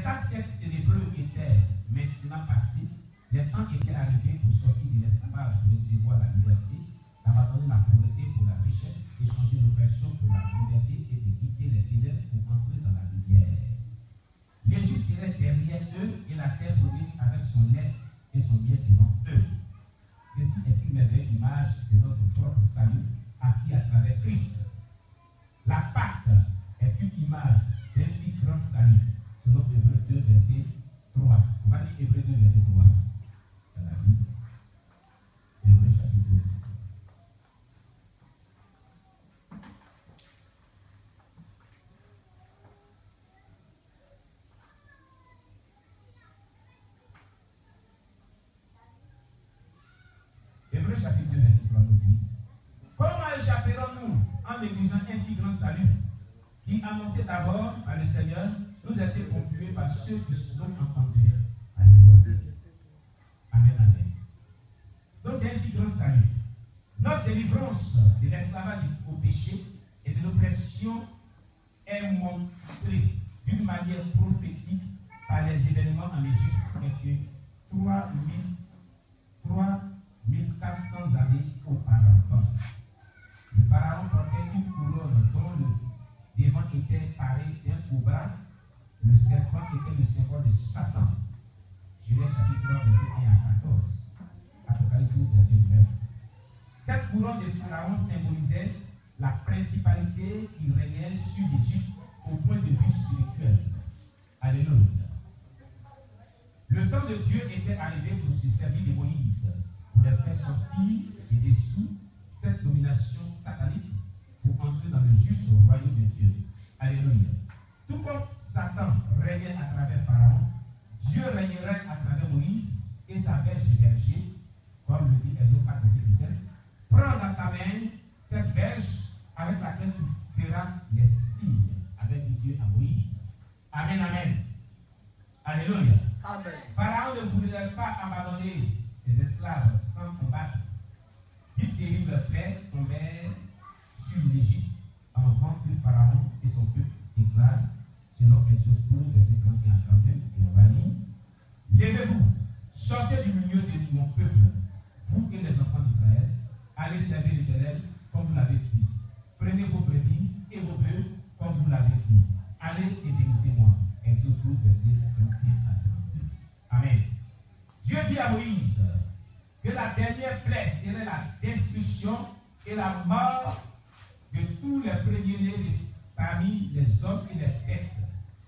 4 siècles ténébreux étaient maintenant passés. Les temps étaient arrivés pour sortir de l'esclavage, pour recevoir la liberté, d'abandonner la pauvreté pour la richesse, d'échanger l'oppression pour la liberté et de quitter les ténèbres pour entrer dans la lumière. L'Égypte serait derrière eux et la terre promise avec son lait et son miel devant eux. Ceci est une merveilleuse image de notre propre salut acquis à travers Christ. La Pâque est une image d'un si grand salut, selon Hébreux 2, verset 3. On va lire Hébreux 2, verset 3. Dans la Bible. Hébreux chapitre 2, verset 3. Hébreux chapitre 2, verset 3 nous dit: comment échapperons-nous en négligeant un si grand salut qui, annoncé d'abord par le Seigneur, nous a été conclué par ceux qui l'ont entendu? Alléluia. Amen, amen. Donc c'est un si grand salut. Notre délivrance de l'esclavage au péché et de l'oppression est montrée d'une manière prophétique par les événements en Égypte que 3400 années auparavant. Le pharaon portait une couronne dont le devant était paré d'un cobra. Le serpent était le symbole de Satan. Genèse chapitre 3, verset 1 à 14. Apocalypse 12, verset 9. Cette couronne de pharaon symbolisait la principalité qui régnait sur l'Égypte au point de vue spirituel. Alléluia. Le temps de Dieu était arrivé pour se servir de Moïse, pour les faire sortir et dessous cette domination satanique pour entrer dans le juste royaume de Dieu. Alléluia. Tout comme Satan régnait à travers Pharaon, Dieu régnerait à travers Moïse et sa verge du berger, comme le dit Exode 4, verset 17. Prends dans ta main cette verge avec laquelle tu feras les signes, avec Dieu à Moïse. Amen, amen. Alléluia. Amen. Pharaon ne voulait pas abandonner ses esclaves sans combattre. Dix terribles plaies tombèrent sur l'Égypte avant que Pharaon et son peuple déclarent, selon Exode 12, verset 31 à 32, et on va lire: levez-vous, sortez du milieu de mon peuple, vous et les enfants d'Israël, allez servir l'Éternel comme vous l'avez dit. Prenez vos brebis et vos bœufs comme vous l'avez dit. Allez et bénissez-moi. Exode 12, verset 31 à 32. Amen. Dieu dit à Moïse que la dernière plaie serait la destruction et la mort de tous les premiers-nés parmi les hommes et les bêtes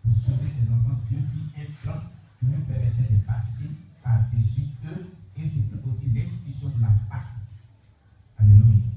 pour sauver ses enfants. Dieu fit un plan qui nous permettait de passer par-dessus eux, et c'était aussi l'institution de la Pâque. Alléluia.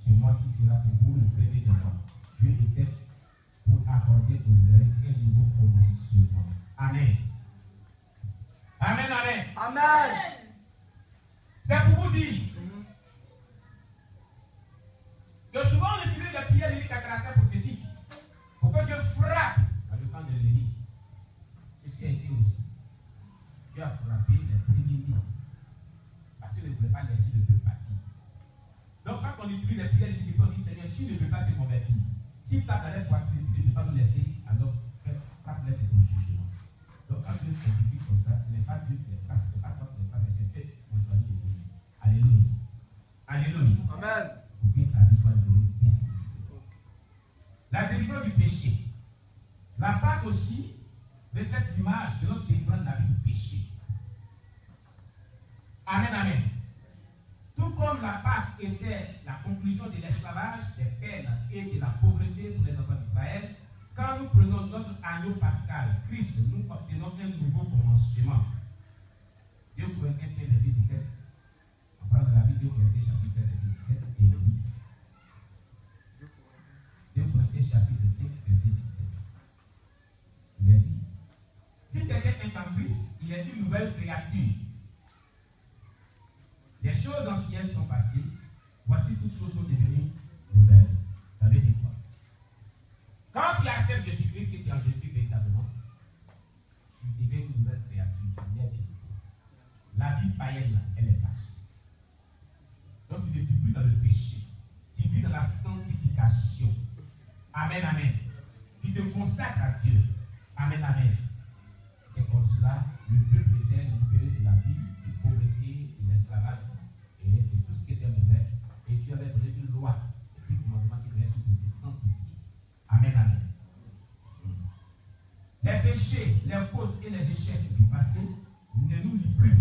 Ce mois-ci sera pour vous le premier de mois. Dieu était pour accorder aux Israéliens un nouveau promotionnement. Amen. Amen, amen. Amen. C'est pour vous dire que souvent on utilise les prières lyriques à caractère prophétique pour que Dieu frappe dans le camp de l'ennemi. Ceci a été aussi. Dieu a frappé les premiers-nés parce qu'il ne voulait pas laisser le peuple partir. Donc quand on utilise les prières lyriques, on dit: Seigneur, s'il ne veut pas se convertir, s'il tape dans les poitrines, il ne veut pas nous laisser, alors frappe-les de ton jugement. Donc quand Dieu exécute comme ça, ce n'est pas Dieu qui les frappe, ce n'est pas toi qui les frappe, mais c'est fait, on choisit de Dieu. Alléluia. Alléluia. Amen. Pour que ta vie soit livrée. La délivrance du péché. La Pâque aussi reflète l'image de notre délivrance de la vie du péché. Amen, amen. Tout comme la Pâque était la conclusion de l'esclavage, des peines et de la pauvreté pour les enfants d'Israël, quand nous prenons notre agneau pascal, Christ, nous obtenons un nouveau commencement. 2 Corinthiens 5, verset 17. On parle de la Bible, 2 Corinthiens chapitre 7, verset 17, et on dit 2 Corinthiens chapitre 5, verset 17. Il est dit: si quelqu'un est en Christ, il est une nouvelle créature. Les choses anciennes sont passées, voici toutes choses sont devenues nouvelles. Ça veut dire quoi? Quand tu acceptes Jésus-Christ, que tu es en Jésus véritablement, tu deviens une nouvelle créature, tu viens de nouveau. La vie païenne, elle est passée. Donc tu ne vis plus dans le péché, tu vis dans la sanctification. Amen, amen. Tu te consacres à Dieu. Amen, amen. Les péchés, les fautes et les échecs du passé ne nous lient plus.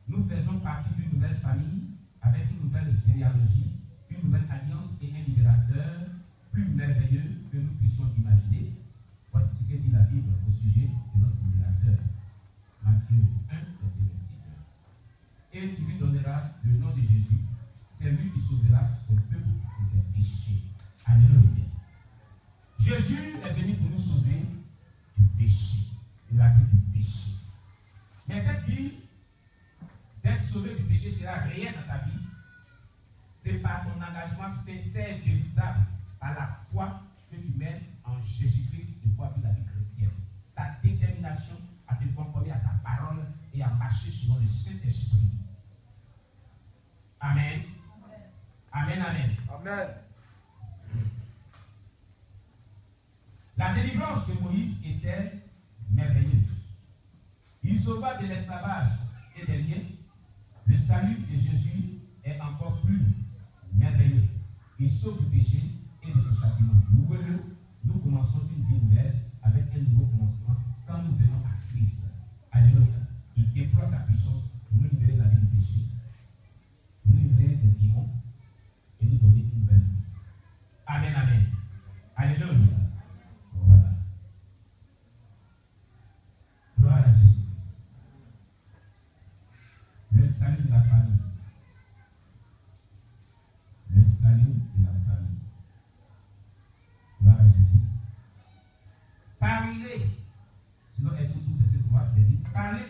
Nous faisons partie d'une nouvelle famille avec une nouvelle généalogie, une nouvelle alliance et un libérateur plus merveilleux que nous puissions imaginer. Voici ce que dit la Bible au sujet de notre libérateur. Matthieu 1, verset 26. Et tu lui donneras le nom de Jésus. C'est lui qui sauvera son peuple de ses péchés. Alléluia. Jésus est venu pour nous sauver du péché, de la vie du péché. Mais cette vie d'être sauvé du péché sera réelle dans ta vie, de par ton engagement sincère et véritable par la foi que tu mets en Jésus-Christ et pour vivre la vie chrétienne. Ta détermination à te conformer à sa parole et à marcher selon le Saint-Esprit. Amen. Amen, amen. Amen. La délivrance de Moïse était merveilleuse. Il sauva de l'esclavage et des liens. Le salut de Jésus est encore plus merveilleux. Il sauve du péché et de son châtiment. Nous commençons une vie nouvelle avec un nouveau commencement quand nous venons à Christ. Alléluia. Il déploie sa puissance pour nous libérer de la vie du péché, pour nous libérer des démons et nous donner une nouvelle vie. Amen, amen. Alléluia. Voilà. Gloire à Jésus-Christ. Le salut de la famille. Le salut de la famille. Gloire à Jésus. Parlez, sinon Exode 12, verset 3, il dit, parlez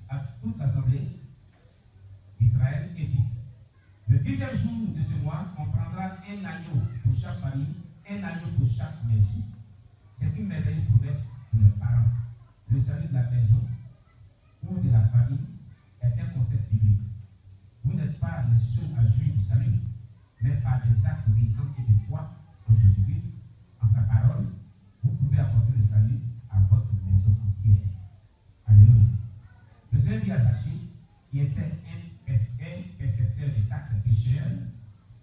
à toute l'assemblée d'Israël et dites, le 10e jour de ce mois, on prendra un agneau pour chaque famille, un agneau pour chaque maison. C'est une merveilleuse promesse pour les parents. Le salut de la maison ou de la famille est un concept biblique. Vous n'êtes pas les seuls à jouir du salut, mais par des actes d'obéissance et de foi en Jésus-Christ, en sa parole, vous pouvez apporter le salut à votre maison entière. Alléluia. Le Seigneur dit à Zachée, qui était un percepteur de taxes pécheurs,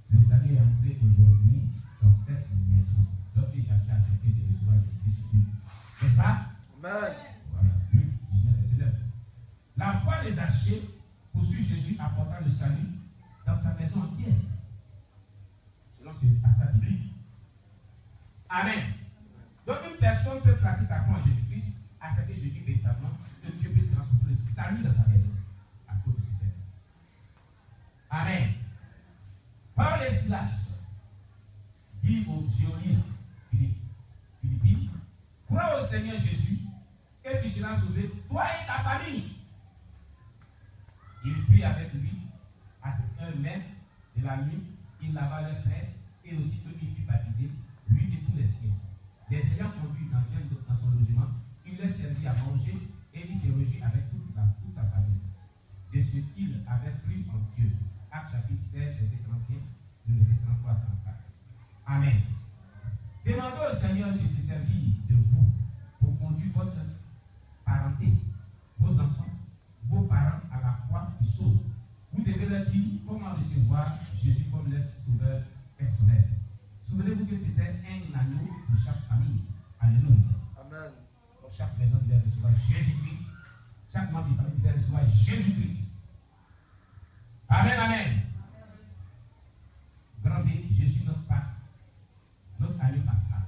le salut est entré aujourd'hui dans cette maison. Lorsque Zachée a accepté de recevoir Jésus. N'est-ce pas? Amen. Voilà. Luc 19, verset 9. La foi des Zachée poursuit Jésus apportant le salut dans sa maison entière. Selon ce passage biblique. Amen. Donc une personne peut placer sa foi en Jésus-Christ, accepter Jésus véritablement, que Dieu peut transmettre le salut dans sa maison à cause de ce fait. Amen. Paul et Silas dit aux géoliens Philippines, crois au Seigneur Jésus et tu seras sauvé, toi et ta famille. Il prit avec lui à cette heure même de la nuit, il lava leur frère et aussitôt il fut baptisé, lui et tous les siens. Les ayant conduits dans son logement, il leur servit à manger et il se réjouit avec toute sa famille de ce qu'il avait cru en Dieu. Actes chapitre 16, verset 31, le verset 33 à 34. Amen. Demandez au Seigneur de se servir de vous pour conduire votre parenté, vos enfants, vos parents à la foi qui sauve. Vous devez leur dire comment recevoir Jésus comme leur sauveur personnel. Souvenez-vous que c'était un agneau pour chaque famille. Alléluia. Amen. Pour chaque maison devait recevoir Jésus-Christ. Chaque membre de famille devait recevoir Jésus-Christ. Amen, amen. Grand B, Jésus notre Pâque, notre agneau pascal.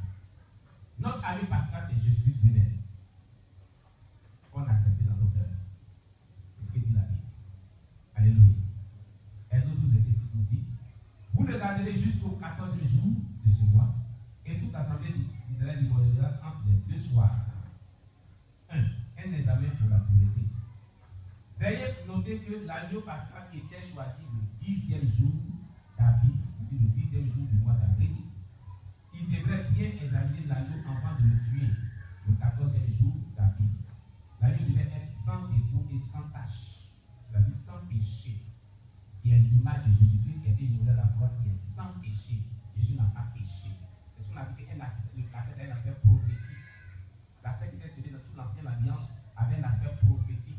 Notre agneau pascal, c'est Jésus-Christ lui-même. On a accepté dans nos cœurs. C'est ce que dit la Bible. Alléluia. Exode 12, verset 6 nous dit, vous le garderez jusqu'au 14e jour de ce mois, et toute l'assemblée d'Israël immolera entre les deux soirs. Un examen pour la pureté. Veuillez noter que l'agneau pascal était choisi le 10e jour d'Avril, c'est-à-dire le 10e jour du mois d'avril. Il devrait bien examiner l'agneau avant de le tuer le 14e jour d'Avril. L'agneau devait être sans défaut et sans tache, c'est-à-dire sans péché, qui est l'image de Jésus-Christ qui a été immolé à la croix, qui est sans péché. Jésus n'a pas péché. C'est ce qu'on a dit qu'un aspect prophétique. L'aspect qui était cédé sous l'ancienne alliance avait un aspect prophétique.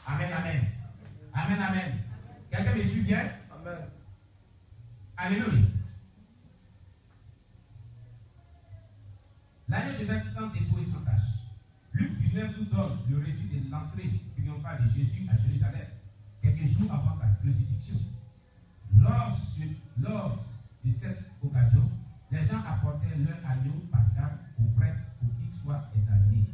Amen, amen. Amen, amen. Quelqu'un me suit bien? Amen. Alléluia. L'agneau devait être sans défaut et sans tache. je vous donne le récit de l'entrée triomphale de Jésus à Jérusalem, quelques jours avant sa crucifixion. Lors de cette occasion, les gens apportaient leur agneau pascal au prêtre pour qu'il soit examiné.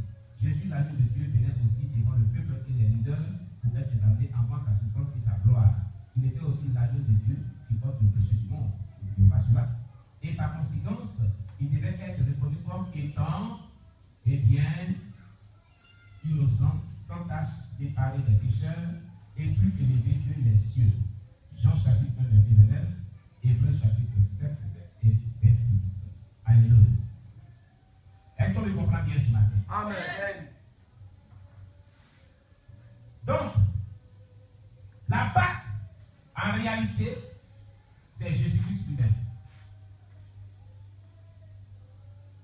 Jésus, l'agneau de Dieu, venait aussi devant le peuple et les leaders pour être examiné avant sa souffrance et sa gloire. Il était aussi l'agneau de Dieu qui porte le péché du monde. N'oublions pas cela. Et par conséquence, il devait être reconnu comme étant, eh bien, innocent, sans tache, séparé des pécheurs et plus élevé que les cieux. Jean chapitre 1, verset 29, Hébreux chapitre 7, verset 26. Alléluia. Est-ce qu'on le comprend bien ce matin? Amen. Donc, la Pâque, en réalité, c'est Jésus-Christ lui-même.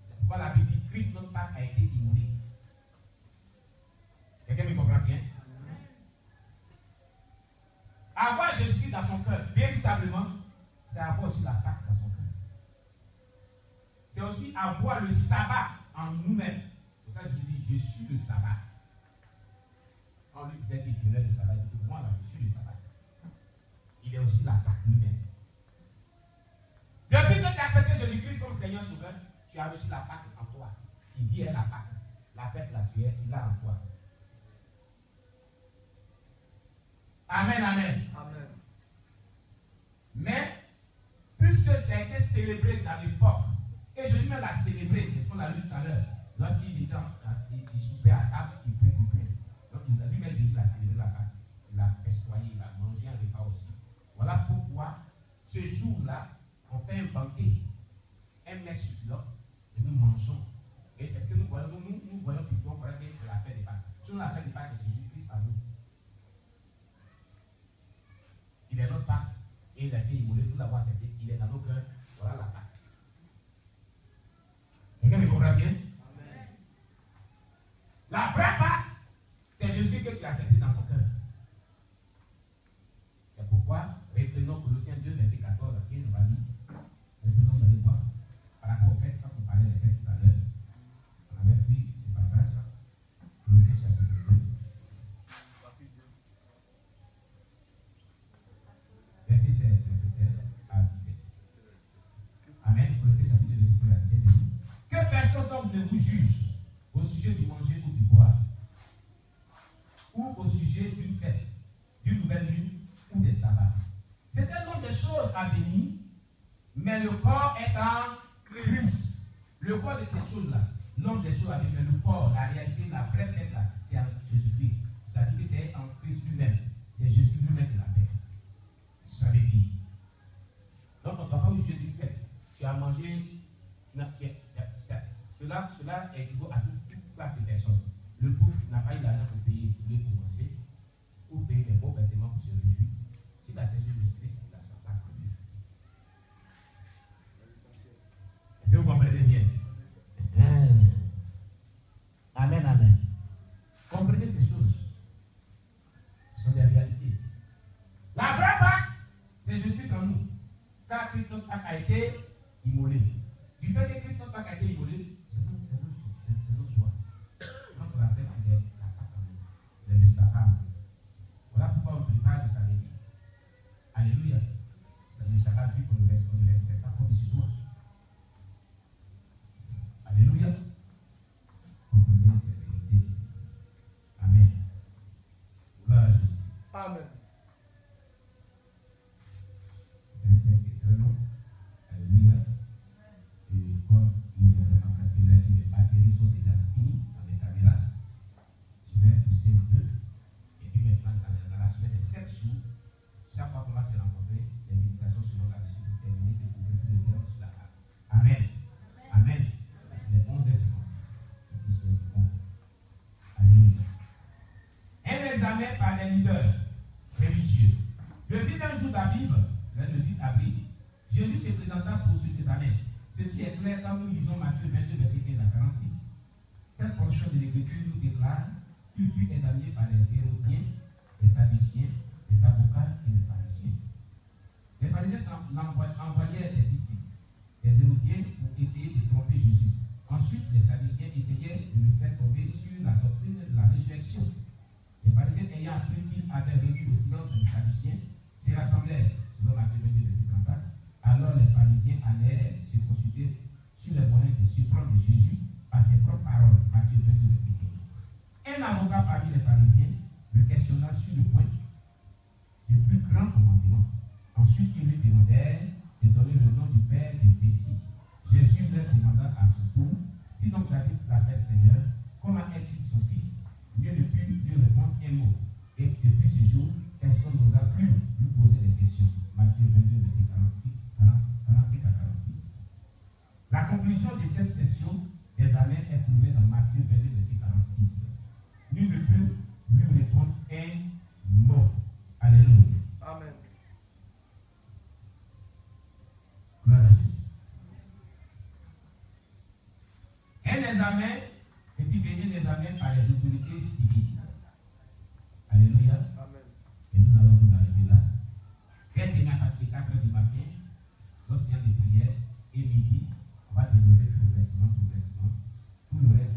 C'est pourquoi la Bible dit Christ, notre Pâque, a été immolé. Quelqu'un me comprend bien? Avoir Jésus-Christ dans son cœur, véritablement, c'est avoir aussi la Pâque dans son cœur. C'est aussi avoir le sabbat en nous-mêmes. Pour ça, je dis, je suis le sabbat. Quand lui disait qu'il violait le sabbat, il dit, moi, là, je suis le sabbat. Il est aussi la Pâque lui-même. Depuis que tu as accepté Jésus-Christ comme Seigneur Sauveur, tu as reçu la Pâque en toi. Tu vis la Pâque. La Pâque, là, tu es, il a en toi. Amen, amen. Amen. Mais, puisque ça a été célébré dans l'époque, et Jésus même l'a célébré, c'est ce qu'on a lu tout à l'heure, lorsqu'il était il soupait à table, il prit du pain. Donc, lui-même, Jésus l'a célébré la Pâque. Il l'a festoyé, il a mangé un repas aussi. Voilà pourquoi, ce jour-là, on fait un banquet, un mets succulent, et nous mangeons. Et c'est ce que nous voyons, nous voyons physiquement, que c'est la fête des Pâques. Sinon, la fête des Pâques, c'est Jésus-Christ à nous. Il est notre Pâque et il a été immolé, nous l'avons accepté, il est dans nos cœurs, voilà la Pâque. Quelqu'un me comprend bien? Amen. La vraie Pâque, c'est Jésus que tu as accepté dans ton cœur. C'est pourquoi, reprenons Colossiens 2, verset 14 à 15, on va lire. Reprenons dans les bois. Par rapport au fait, quand on parlait des fêtes tout à l'heure, on avait pris le passage, Colossiens chapitre 2. Verset 16 à 17. Amen. Colossiens chapitre 2, verset 16 à 17. Que personne donc ne vous juge au sujet du manger ou du boire, ou au sujet d'une fête, d'une nouvelle lune ou des sabbats. C'est un nombre de choses à venir, mais le corps est en Christ. Le corps de ces choses-là, nombre de choses à venir, mais le corps, la réalité, la vraie fête là, c'est en Jésus-Christ. C'est-à-dire que c'est en Christ lui-même. C'est Jésus lui-même qui la fête. Ça veut dire. Donc on ne va pas au sujet d'une fête. Tu as mangé, cela équivaut à toute classe de personnes. Le pauvre n'a pas eu l'argent pour payer pour manger, ou payer les bons vêtements pour se réjouir. Si la Seigneur Jésus-Christ, il a son pas connu. Est-ce que vous comprenez bien? Amen, amen. Comprenez ces choses. Ce sont des réalités. La vraie Pâque, c'est Jésus en nous. Car Christ notre Pâque a été immolé. Du fait que Christ notre Pâque a été immolé, c'est notre choix. Quand on accepte, il est la Pâque en nous. Il est le sabbat. Voilà pourquoi on prépare le samedi. Alléluia. Le sabbat juif, on ne respecte pas comme sur toi. Alléluia. Comprenez ces vérités. Amen. Gloire à Jésus. Amen. C'est un texte qui est très long. Alléluia. Et comme il est vraiment parce que les batteries sont déjà finies dans les caméras, je vais pousser un peu. Et puis maintenant, dans la semaine de 7 jours, chaque fois qu'on va se rencontrer, les méditations seront là-dessus pour terminer de couvrir tout le terrain sur la table. Amen. Amen. Parce que les 11h56, ici sur le monde. Alléluia. Un examen par les leaders religieux. Le 10e jour d'Aviv, c'est le 10 avril, Jésus se présenta pour ce examen. Ceci est clair quand nous lisons Matthieu 22, verset 15 à 46. Cette portion de l'Écriture nous déclare qu'il fut examiné par les Hérodiens, les Sadduciens, les avocats et les pharisiens. Les pharisiens envoyèrent des disciples, les Hérodiens, pour essayer de tromper Jésus. Ensuite, les Sadduciens essayaient de le faire tomber sur la doctrine désarmés, et puis venir désarmer par les autorités civiles. Alléluia. Amen. Et nous allons nous arrêter là. Qu'est-ce qu'il y a à 4 du matin, lorsqu'il y a des prières, et midi, on va développer progressivement. Tout le reste.